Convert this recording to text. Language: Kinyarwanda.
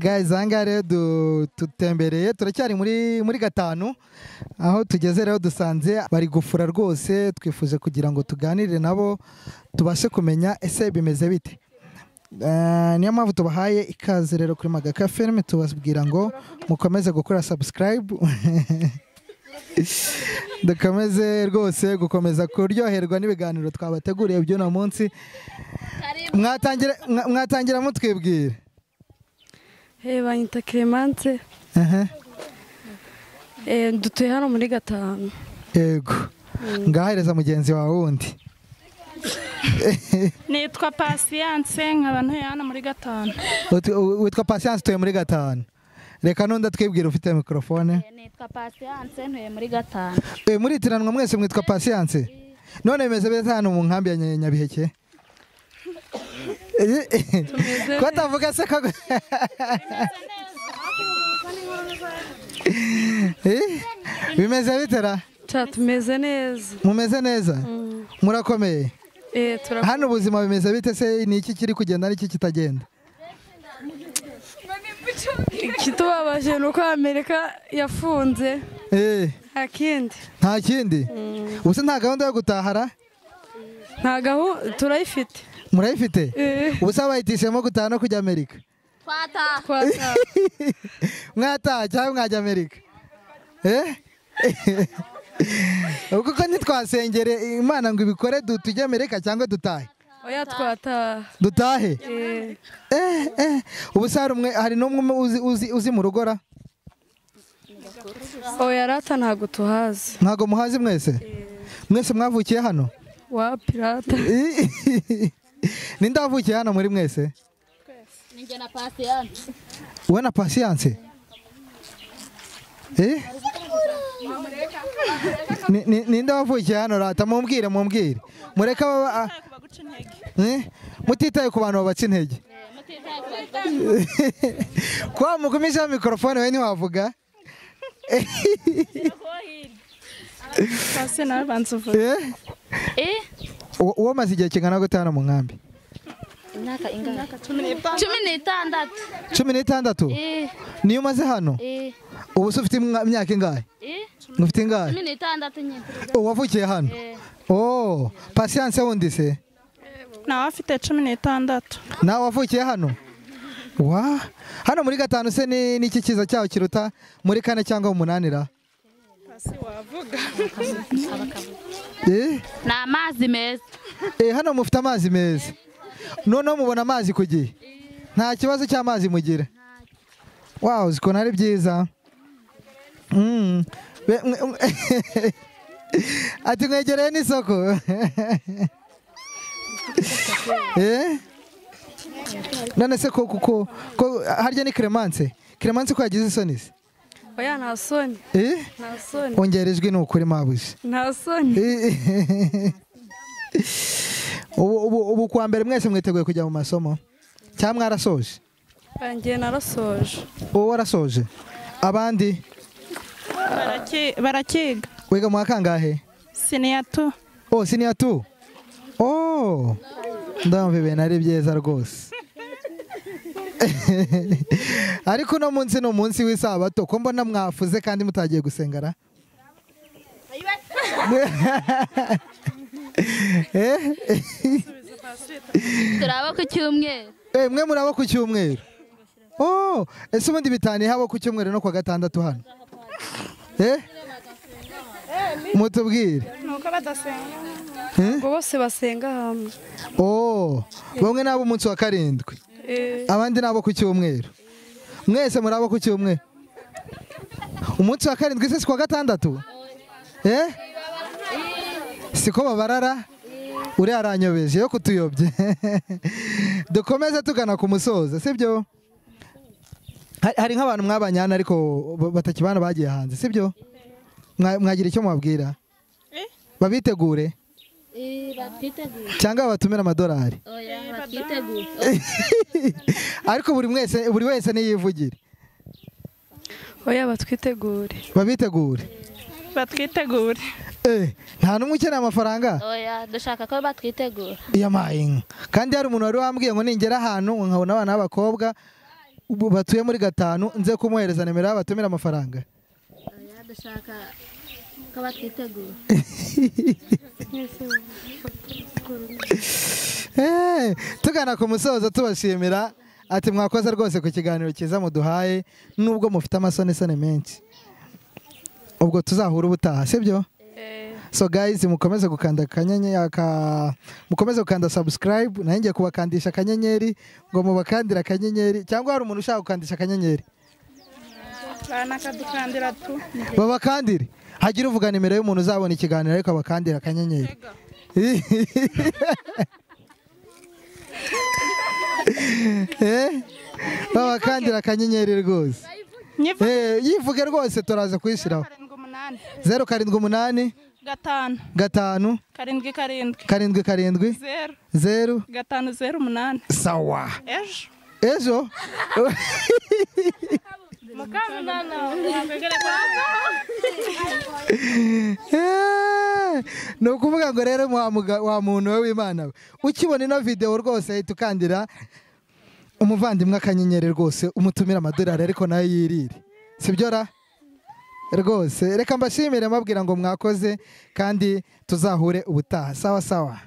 guys angare tutembereye turacyari muri gatanu aho tugeze rero dusanze bari gufura rwose twifuje kugira ngo tuganire nabo tubashe kumenya ese bimeze bite. Niyo mpamvu tubahaye ikaze rero kuri Magaka FM tubabwira ngo mukomeze gukora subscribe dukomeze rwose gukomeza kuryoherwa n'ibiganiro twabateguriye by'uno munsi. Mwatangira mutwibwira. Banyita Clemence. Dutuye hano muri gatanu. Yego. Ngahereza mugenzi wawe wundi. Nitwa Patience nkaba ntuye hano muri gatanu. Witwa Patience tuye muri gatanu. Reka nunda twibwira ufite mikrofone. Nitwa Patience ntuye muri gatanu. Muritiranwa mwese mwitwa Patience. None bimeze bite hano mu nkambi ya Nyabiheke? Ko tavuga se ko bimeze bitera? Tumeze neza. Mumeze neza? Murakomeye? Turakomeye. Hano ubuzima bimeze bite se ni iki kiri kugenda n'iki kitagenda? Kitubabaje nuko Amerika yafunze. Nta kindi. Nta kindi? Ubuse nta gahunda yo gutahara? Nta gahunda turayifite. Murayifite? Ubuse abayitishemo gutaha no kujya Amerika? Twataha. Mwataha cyangwa mwajya Amerika? Kuko ntitwasengere Imana ngo ibikore tujye Amerika cyangwa dutahe? Oya twataha. Dutahe? Ubuse hari n'umwe uzi mu rugora? Oya rata ntago tuhazi. Ntago muhazi mwese? Mwese mwavukiye hano? Wa pirata. Ninde wavukiye hano muri mwese? Ninjye na Patience. Wowe na Patience? Ninde wavukiye hano rata mumbwire. Mureka baba mutitaye ku bantu babaca intege. Kwa mugumisha mikrofone we ntiwavuga? Pasi nawe banzuvuga. Uwo maze igihe kingana gute hano mu nkambi? Imyaka ingana? 16. 16? Niyo umaze hano? Ubu se ufite imyaka ingahe? Ufite ingahe? 16 nyine. Wavukiye hano? Patience wundi se? Nawe afite 16. Nawe wavukiye hano? Hano muri gatanu se ni iki kiza cyaho kiruta muri 4 cyangwa 8 ra? Pasi wavuga. Na amazi meza. Hano mufite amazi meza. Noneho mubona amazi ku gihe? Nta kibazo cy'amazi mugira? Wow, ziko nari byiza. Ati mwegereye n'isoko? None se ko harya ni Clemence? Clemence ko yagize isoni se? Oya nta soni. Nta soni. Ongerejwe n'ukuri mabuze. Nta soni. Ubu kwa mbere mwese mwiteguye kujya mu masomo? Cyangwa mwarasoje? Ngiye narasoje. Wowe warasoje? Abandi? Barakiga. Wiga mu kangahe? Senior 2. Senior 2? Ndumva ibintu ari byiza rwose. Ariko no munsi no munsi w'isabato ko mbona mwafuze kandi mutagiye gusengara? Turaba ku cyumweru. Mwe muraba ku cyumweru? Ese ubundi bitaniye habo ku cyumweru no kwa gatandatu hano? Mutubwire. Nuko badasenga. Bose basenga hamwe. Bamwe nabo umunsi wa 7. Abandi nabo ku cyumweru. Mwese muraba ku cyumweru? Umunsi wa 7 se kwa gatandatu? Siko babarara? Uri aranyobeje yo kutuyobye. Dukomeze tugana ku musoza, sibyo? Hari nk'abantu mwabanyana ariko batakibana bagiye hanze, sibyo? Mwagira icyo mubabwira? Babitegure? Batwitegure. Cyangwa batumira amadolari? Oya batwitegure. Ariko buri wese niyivugire. Oya batwitegure. Babitegure? Batwitegure. Nta n'umwe ukeneye amafaranga? Oya dushaka ko batwitegura. Yamaye. Kandi hari umuntu wari wambwiye ngo ningera ahantu nkabona abana b'abakobwa batuye muri gatanu nze kumuhereza nimero y'abatumira amafaranga. Oya dushaka ko batwiteguye. Tugana ku musozo tubashimira ati mwakoze rwose ku kiganiro cyiza muduhaye nubwo mufite amasonesone menshi. Ubwo tuzahura ubutaha sibyo? So guys mukomeze gukanda mukomeze gukanda subscribe nanjye kubakandisha akanyenyeri ngo mubakandira akanyenyeri cyangwa hari umuntu ushaka gukandisha akanyenyeri banakadukandira tu babakandire hagira uvuga nimero y'umuntu uzabona ikiganiro ariko abakandira akanyenyeri babakandira akanyenyeri rwose yivuge rwose turaza kuyishyiraho 078 5 7 0 508 sawa ejo ejo ni ukuvuga ngo rero wa muntu we w'Imana we ukibona ino video rwose ahita ukandira umuvandimwe akanyenyeri rwose umutumira amadolari ariko nayo yirire sibyo ra rwose reka mbashimire mabwira ngo mwakoze kandi tuzahure ubutaha sawa sawa.